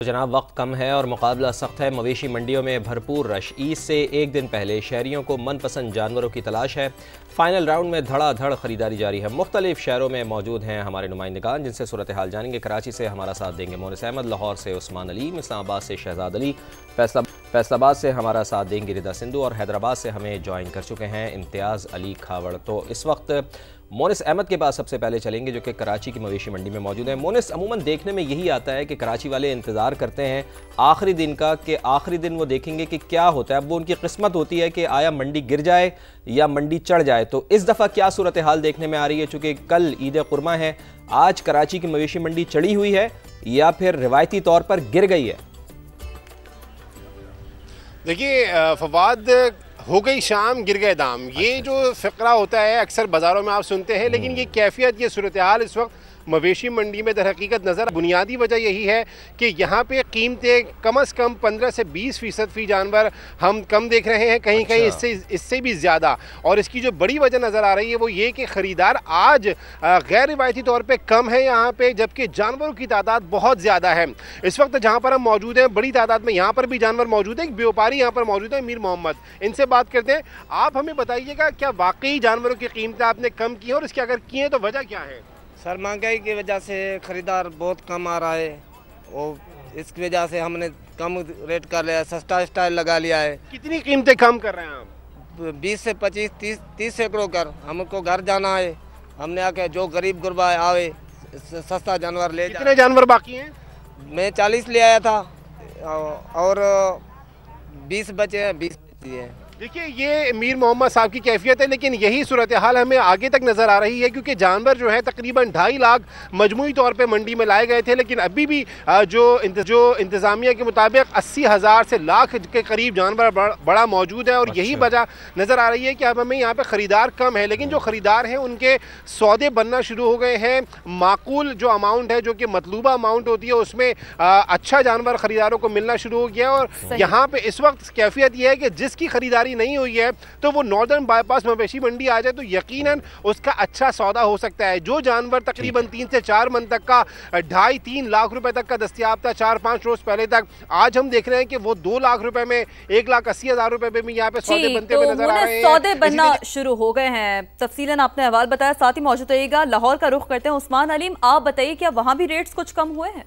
तो जनाब वक्त कम है और मुकाबला सख्त है। मवेशी मंडियों में भरपूर रश। ईद से एक दिन पहले शहरियों को मनपसंद जानवरों की तलाश है। फाइनल राउंड में धड़ाधड़ खरीदारी जारी है। मुख्तलिफ शहरों में मौजूद हैं हमारे नुमाइंदगान, जिनसे सूरत हाल जानेंगे। कराची से हमारा साथ देंगे मोनिस अहमद, लाहौर से उस्मान अलीम, इस्लामाबाद से शहजाद अली, फैसलाबाद से हमारा साथ देंगे रिदा सिंधु और हैदराबाद से हमें ज्वाइन कर चुके हैं इम्तियाज़ अली खावड़। तो इस वक्त मोनिस अहमद के पास सबसे पहले चलेंगे, जो कि कराची की मवेशी मंडी में मौजूद है। मोनिस, अमूमन देखने में यही आता है कि कराची वाले इंतज़ार करते हैं आखिरी दिन का, कि आखिरी दिन वो देखेंगे कि क्या होता है। अब वो उनकी किस्मत होती है कि आया मंडी गिर जाए या मंडी चढ़ जाए। तो इस दफ़ा क्या सूरत हाल देखने में आ रही है? चूँकि कल ईद कुरमा है, आज कराची की मवेशी मंडी चढ़ी हुई है या फिर रिवायती तौर पर गिर गई है? देखिए फवाद, हो गई शाम गिर गए दाम, ये जो फ़िक्रा होता है अक्सर बाज़ारों में आप सुनते हैं, लेकिन ये कैफियत, ये सूरत हाल इस वक्त मवेशी मंडी में दर हकीकत नज़र। बुनियादी वजह यही है कि यहाँ पे कीमतें कम से कम 15 से 20% फ़ी जानवर हम कम देख रहे हैं, कहीं कहीं इससे भी ज़्यादा। और इसकी जो बड़ी वजह नज़र आ रही है वो ये कि ख़रीदार आज गैर रिवायती तौर पे कम है यहाँ पे, जबकि जानवरों की तादाद बहुत ज़्यादा है। इस वक्त जहाँ पर हम मौजूद हैं बड़ी तादाद में यहाँ पर भी जानवर मौजूद है। एक व्यापारी यहाँ पर मौजूद है, मीर मोहम्मद, इनसे बात करते हैं। आप हमें बताइएगा, क्या वाकई जानवरों की कीमतें आपने कम की हैं, और इसकी अगर की हैं तो वजह क्या है? सर, महंगाई की वजह से ख़रीदार बहुत कम आ रहा है, और इसकी वजह से हमने कम रेट कर लिया है, सस्ता स्टाइल लगा लिया है। कितनी कीमतें कम कर रहे हैं आप? 20 से 25 30 सैकड़ों कर। हमको घर जाना है, हमने आके जो गरीब गुरबा आवे सस्ता जानवर ले। कितने जानवर बाकी हैं? मैं 40 ले आया था और 20 बचे हैं, 20 बची है। देखिए, ये मीर मोहम्मद साहब की कैफियत है, लेकिन यही सूरत हाल हमें आगे तक नज़र आ रही है, क्योंकि जानवर जो है तकरीबन 2.5 लाख मजमूई तौर पे मंडी में लाए गए थे, लेकिन अभी भी जो इंतज़ामिया के मुताबिक 80,000 से लाख के करीब जानवर बड़ा मौजूद है। और यही वजह नज़र आ रही है कि अब हमें यहाँ पे ख़रीदार कम है, लेकिन जो ख़रीदार हैं उनके सौदे बनना शुरू हो गए हैं। माकूल जो अमाउंट है, जो कि मतलूबा अमाउंट होती है, उसमें अच्छा जानवर ख़रीदारों को मिलना शुरू हो गया। और यहाँ पर इस वक्त कैफियत यह है कि जिसकी खरीदारी नहीं हुई है तो वो नॉर्दर्न बाईपास मवेशी मंडी आ जाए तो यकीनन उसका अच्छा सौदा हो सकता है। जो जानवर तकरीबन 3 से 4 मन तक का 2.5-3 लाख रुपए तक का दस्तयाब था 4-5 रोज पहले तक, आज हम देख रहे हैं कि वो 2 लाख रुपए में 1,80,000 रुपए में भी यहाँ पे सौदे बनते हुए नजर आ रहे हैं। सौदे बनना शुरू हो गए हैं। तफसीलन आपने अहवाल बताया, साथ ही मौजूद रहिएगा। लाहौर का रुख करते हैं। उस्मान अलीम, आप बताइए, क्या वहां भी रेट्स कुछ कम हुए हैं?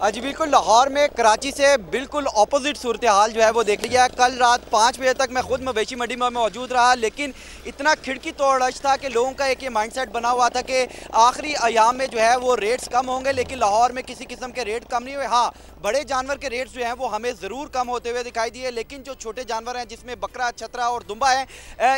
जी बिल्कुल, लाहौर में कराची से बिल्कुल ऑपोजिट सूरत हाल जो है वो देख लिया है। कल रात 5 बजे तक मैं खुद मवेशी मंडी में मौजूद रहा, लेकिन इतना खिड़की तोड़ रश था कि लोगों का एक ये माइंडसेट बना हुआ था कि आखिरी अयाम में जो है वो रेट्स कम होंगे, लेकिन लाहौर में किसी किस्म के रेट कम नहीं हुए। हाँ, बड़े जानवर के रेट्स जो हैं वो हमें ज़रूर कम होते हुए दिखाई दिए, लेकिन जो छोटे जानवर हैं जिसमें बकरा, छतरा और दुम्बा है,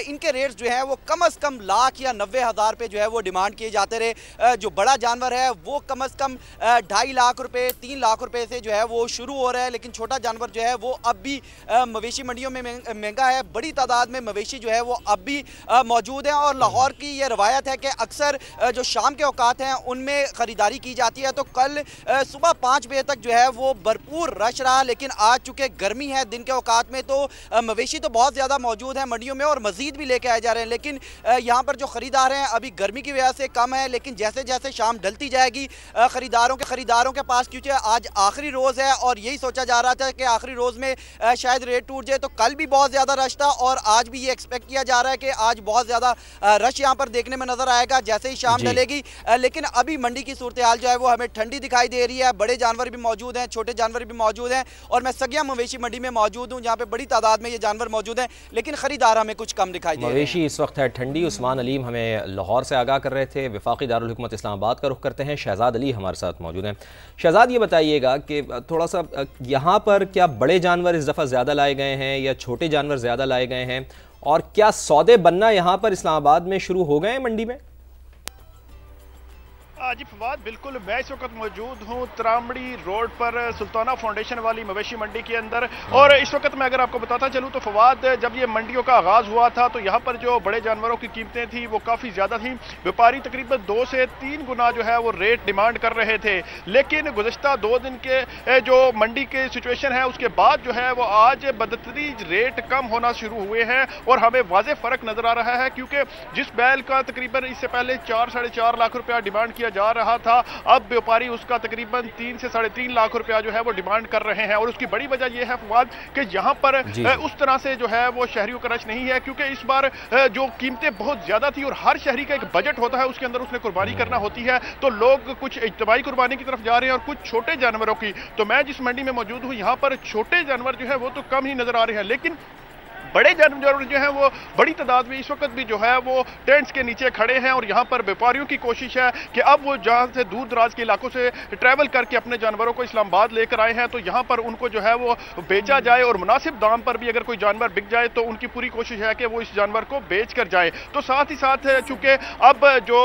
इनके रेट्स जो हैं वो कम से कम लाख या 90,000 रुपये जो है वो डिमांड किए जाते रहे। जो बड़ा जानवर है वो कम से कम 2.5 लाख रुपये, 3 लाख रुपए से जो है वो शुरू हो रहा है, लेकिन छोटा जानवर जो है वो अब भी मवेशी मंडियों में महंगा है। बड़ी तादाद में मवेशी जो है वो अब भी मौजूद हैं। और लाहौर की ये रवायत है कि अक्सर जो शाम के औकात हैं उनमें ख़रीदारी की जाती है। तो कल सुबह 5 बजे तक जो है वो भरपूर रश रहा, लेकिन आज चूँकि गर्मी है दिन के औकात में, तो मवेशी तो बहुत ज़्यादा मौजूद हैं मंडियों में और मज़ीद भी लेके आए जा रहे हैं। लेकिन यहाँ पर जो ख़रीदार हैं अभी गर्मी की वजह से कम है, लेकिन जैसे जैसे शाम ढलती जाएगी ख़रीदारों के पास, क्योंकि आज आखिरी रोज़ है और यही सोचा जा रहा था कि आखिरी रोज़ में शायद रेट टूट जाए, तो कल भी बहुत ज़्यादा रश था और आज भी ये एक्सपेक्ट किया जा रहा है कि आज बहुत ज़्यादा रश यहाँ पर देखने में नज़र आएगा जैसे ही शाम ढलेगी। लेकिन अभी मंडी की सूरत हाल जो है वो हमें ठंडी दिखाई दे रही है। बड़े जानवर भी मौजूद हैं, छोटे जानवर भी मौजूद हैं, और मैं सगिया मवेशी मंडी में मौजूद हूँ जहाँ पे बड़ी तादाद में ये जानवर मौजूद हैं, लेकिन खरीदार हमें कुछ कम दिखाई दे रहे हैं। मवेशी इस वक्त है ठंडी। उस्मान अलीम हमें लाहौर से आगाह कर रहे थे। वफाकी दारुल हुकूमत इस्लामाबाद का रुख करते हैं। शहजाद अली हमारे साथ मौजूद हैं। शहजाद, ये बताइएगा कि थोड़ा सा यहाँ पर क्या बड़े जानवर इस दफ़ा ज़्यादा लाए गए हैं या छोटे जानवर ज़्यादा लाए गए हैं, और क्या सौदे बनना यहाँ पर इस्लामाबाद में शुरू हो गए हैं मंडी में? जी फवाद, बिल्कुल, मैं इस वक्त मौजूद हूँ त्रामड़ी रोड पर सुल्ताना फाउंडेशन वाली मवेशी मंडी के अंदर। और इस वक्त मैं अगर आपको बताता चलूँ तो फवाद, जब ये मंडियों का आगाज़ हुआ था तो यहाँ पर जो बड़े जानवरों की कीमतें थी वो काफ़ी ज़्यादा थी। व्यापारी तकरीबन 2 से 3 गुना जो है वो रेट डिमांड कर रहे थे, लेकिन गुज़श्ता 2 दिन के जो मंडी के सिचुएशन है उसके बाद जो है वो आज बदतरीज रेट कम होना शुरू हुए हैं और हमें वाज़ेह फ़र्क नज़र आ रहा है, क्योंकि जिस बैल का तकरीबन इससे पहले 4-4.5 लाख रुपया डिमांड किया दिया जा रहा था, अब व्यापारी उसका तकरीबन 3 से 3.5 लाख रुपया जो है वो डिमांड कर रहे हैं। और उसकी बड़ी वजह यह है फवाद कि यहाँ पर उस तरह से जो है वो शहरियों का रश नहीं है, क्योंकि इस बार जो कीमतें बहुत ज्यादा थी और हर शहरी का एक बजट होता है, उसके अंदर उसने कुर्बानी करना होती है, तो लोग कुछ इज्तिमाई कुर्बानी की तरफ जा रहे हैं और कुछ छोटे जानवरों की। तो मैं जिस मंडी में मौजूद हूँ यहाँ पर छोटे जानवर जो है वो तो कम ही नजर आ रहे हैं, लेकिन बड़े जानवर जो हैं वो बड़ी तादाद में इस वक्त भी जो है वो टेंट्स के नीचे खड़े हैं। और यहाँ पर व्यापारियों की कोशिश है कि अब वो जहाँ से दूर दराज के इलाकों से ट्रैवल करके अपने जानवरों को इस्लामाबाद लेकर आए हैं, तो यहाँ पर उनको जो है वो बेचा जाए और मुनासिब दाम पर भी अगर कोई जानवर बिक जाए तो उनकी पूरी कोशिश है कि वो इस जानवर को बेच कर जाए। तो साथ ही साथ चूंकि अब जो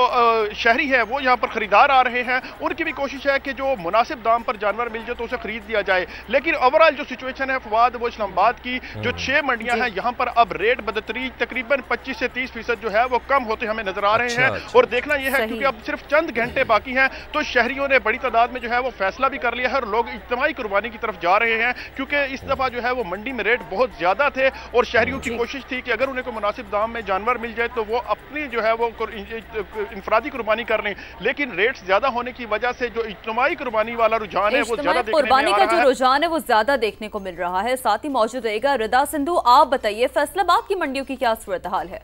शहरी है वो यहाँ पर खरीदार आ रहे हैं, उनकी भी कोशिश है कि जो मुनासिब दाम पर जानवर मिल जाए तो उसे खरीद लिया जाए। लेकिन ओवरऑल जो सिचुएशन है फवाद, वो इस्लामाबाद की जो 6 मंडियां हैं यहाँ पर अब रेट बदतरीज तकरीबन 25 से 30% जो है वो कम होते हमें नजर आ रहे हैं। और देखना यह है क्योंकि अब सिर्फ चंद घंटे बाकी हैं, तो शहरियों ने बड़ी तादाद में जो है वो फैसला भी कर लिया है और लोग इज्तिमाई कुर्बानी की तरफ जा रहे हैं, क्योंकि इस दफा जो है वो मंडी में रेट बहुत ज्यादा थे और शहरियों की कोशिश थी कि अगर उन्हें कोई मुनासिब दाम में जानवर मिल जाए तो वो अपनी जो है वो इंफरादी कुर्बानी कर लें। लेकिन रेट ज्यादा होने की वजह से जो इज्तिमाई कुर्बानी वाला रुझान है वो ज्यादा कुर्बानी का जो रुझान है वो ज्यादा देखने को मिल रहा है। साथ ही मौजूद रहेगा रिदा सिंधु। आप बताइए फैसलाबाद की मंडियों की क्या सूरत हाल है?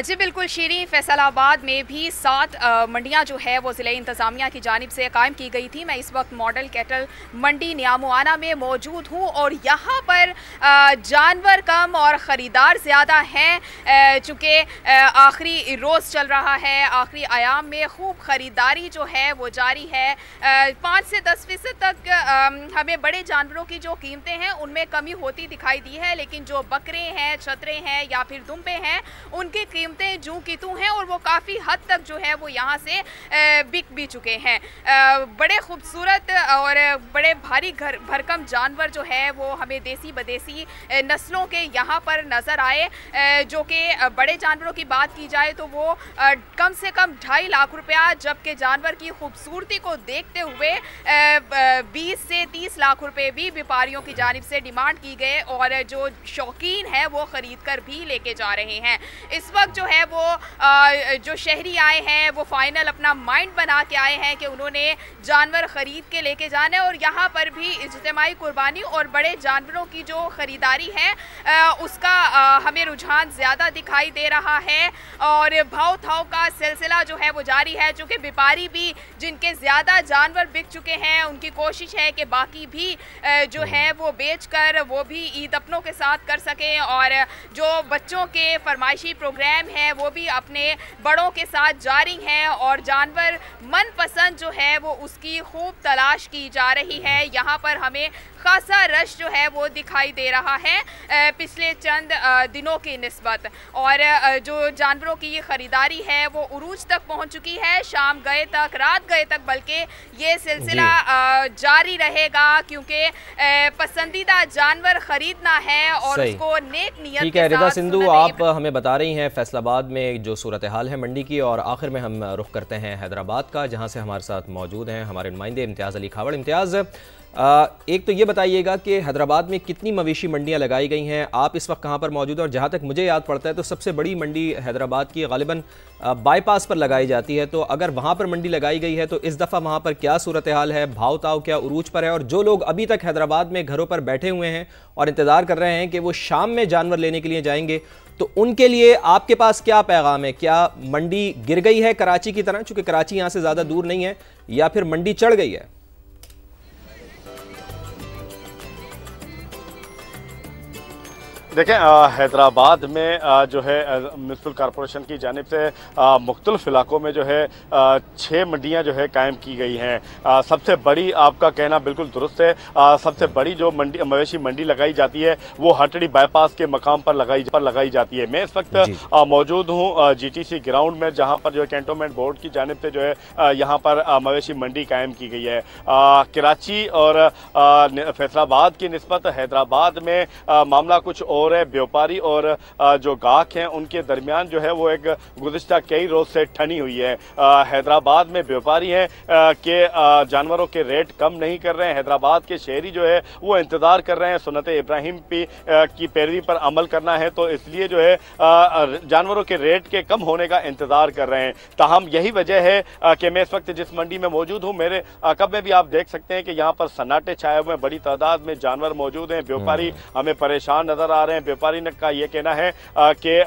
जी बिल्कुल शीरी, फैसलाबाद में भी 7 मंडियां जो है वो ज़िले इंतज़ामिया की जानिब से कायम की गई थी। मैं इस वक्त मॉडल कैटल मंडी नियामुआना में मौजूद हूं और यहाँ पर जानवर कम और ख़रीदार ज़्यादा हैं, चूँकि आखिरी रोज़ चल रहा है, आखिरी आयाम में खूब ख़रीदारी जो है वो जारी है। 5 से 10% तक हमें बड़े जानवरों की जो कीमतें हैं उनमें कमी होती दिखाई दी है, लेकिन जो बकरे हैं, छतरे हैं या फिर दुम्बे हैं, उनकी कीमतें जू की तू हैं और वो काफ़ी हद तक जो है वो यहाँ से बिक भी चुके हैं। बड़े खूबसूरत और बड़े भारी भरकम जानवर जो है वो हमें देसी बदेसी नस्लों के यहाँ पर नज़र आए, जो कि बड़े जानवरों की बात की जाए तो वो कम से कम 2.5 लाख रुपया, जबकि जानवर की खूबसूरती को देखते हुए 20 से 30 लाख रुपए भी व्यापारियों की जानिब से डिमांड की गए और जो शौकीन है वो ख़रीद कर भी लेके जा रहे हैं। इस वक्त जो है वो जो शहरी आए हैं वो फाइनल अपना माइंड बना के आए हैं कि उन्होंने जानवर ख़रीद के लेके जाना है और यहाँ पर भी इज्तिमाई कुर्बानी और बड़े जानवरों की जो ख़रीदारी है उसका हमें रुझान ज़्यादा दिखाई दे रहा है और भाव थाव का सिलसिला जो है वो जारी है। चूँकि व्यापारी भी जिनके ज़्यादा जानवर बिक चुके हैं उनकी कोशिश है कि बाकी भी जो है वो बेच कर वो भी ईद अपनों के साथ कर सकें और जो बच्चों के फरमाइशी प्रोग्राम है वो भी अपने बड़ों के साथ जारी हैं और जानवर मनपसंद जो है वो उसकी खूब तलाश की जा रही है। यहाँ पर हमें खासा रश जो है वो दिखाई दे रहा है पिछले चंद दिनों की निस्बत और जो जानवरों की ये ख़रीदारी है वो उरूज तक पहुँच चुकी है, शाम गए तक, रात गए तक, बल्कि ये सिलसिला जारी रहेगा क्योंकि पसंदीदा जानवर खरीदना है और उसको नेक नियत ठीक है। रिदा सिंधु, आप हमें बता रही हैं फैसलाबाद में जो सूरत हाल है मंडी की, और आखिर में हम रुख करते हैं हैदराबाद का, जहां से हमारे साथ मौजूद हैं हमारे नुमाइंदे इम्तियाज़ अली खावड़। इम्तियाज़, एक तो ये बताइएगा कि हैदराबाद में कितनी मवेशी मंडियां लगाई गई हैं, आप इस वक्त कहां पर मौजूद हैं? और जहां तक मुझे याद पड़ता है तो सबसे बड़ी मंडी हैदराबाद की गालिबन बाईपास पर लगाई जाती है, तो अगर वहां पर मंडी लगाई गई है तो इस दफ़ा वहां पर क्या सूरत हाल है, भाव ताव क्या उरूज पर है? और जो लोग अभी तक हैदराबाद में घरों पर बैठे हुए हैं और इंतज़ार कर रहे हैं कि वो शाम में जानवर लेने के लिए जाएंगे, तो उनके लिए आपके पास क्या पैगाम है? क्या मंडी गिर गई है कराची की तरह, चूंकि कराची यहाँ से ज़्यादा दूर नहीं है, या फिर मंडी चढ़ गई है? देखें, हैदराबाद में जो है म्युनिसिपल कॉरपोरेशन की जानिब से मुख्तलिफ इलाकों में जो है 6 मंडियां जो है कायम की गई हैं। सबसे बड़ी, आपका कहना बिल्कुल दुरुस्त है, सबसे बड़ी जो मवेशी मंडी लगाई जाती है वो हटड़ी बाईपास के मकाम पर लगाई जाती है। मैं इस वक्त मौजूद हूँ GTC ग्राउंड में, जहाँ पर जो है कैंटोनमेंट बोर्ड की जानिब से जो है यहाँ पर मवेशी मंडी कायम की गई है। कराची और फैसलाबाद की निस्बत हैदराबाद में मामला कुछ हो रहे व्यापारी और जो गाहक हैं उनके दरमियान जो है वो एक गुज़िश्ता कई रोज से ठनी हुई है। हैदराबाद में व्यापारी हैं कि जानवरों के रेट कम नहीं कर रहे हैं। हैदराबाद के शहरी जो है वो इंतजार कर रहे हैं, सुन्नत इब्राहिम की पैरवी पर अमल करना है, तो इसलिए जो है जानवरों के रेट के कम होने का इंतजार कर रहे हैं। ताहम यही वजह है कि मैं इस वक्त जिस मंडी में मौजूद हूँ, मेरे अकब में भी आप देख सकते हैं कि यहाँ पर सन्नाटे छाए हुए हैं, बड़ी तादाद में जानवर मौजूद हैं। व्यापारी हमें परेशान नजर आ रहे हैं। व्यापारी का ये कहना है कि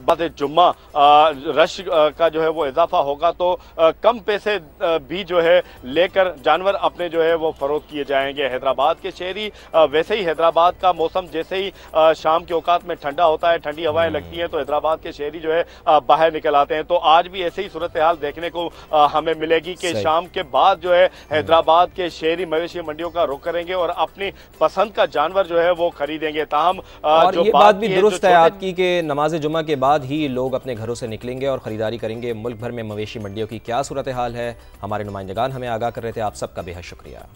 बाद जुम्मा रश का जो है वो इजाफा होगा तो कम पैसे भी जो है लेकर जानवर अपने जो है वो फरोख्त किए जाएंगे। हैदराबाद के शहरी वैसे ही हैदराबाद का मौसम जैसे ही शाम के औकात में ठंडा होता है, ठंडी हवाएं लगती हैं, तो हैदराबाद के शहरी जो है बाहर निकल आते हैं। तो आज भी ऐसे ही सूरत हाल देखने को हमें मिलेगी कि शाम के बाद जो है हैदराबाद के शहरी मवेशी मंडियों का रुख करेंगे और अपनी पसंद का जानवर जो है वो खरीदेंगे। ताहम और ये बात भी दुरुस्त है आपकी कि नमाज जुमा के बाद ही लोग अपने घरों से निकलेंगे और खरीदारी करेंगे। मुल्क भर में मवेशी मंडियों की क्या सूरत हाल है, हमारे नुमाइंदगान हमें आगाह कर रहे थे। आप सबका बेहद शुक्रिया।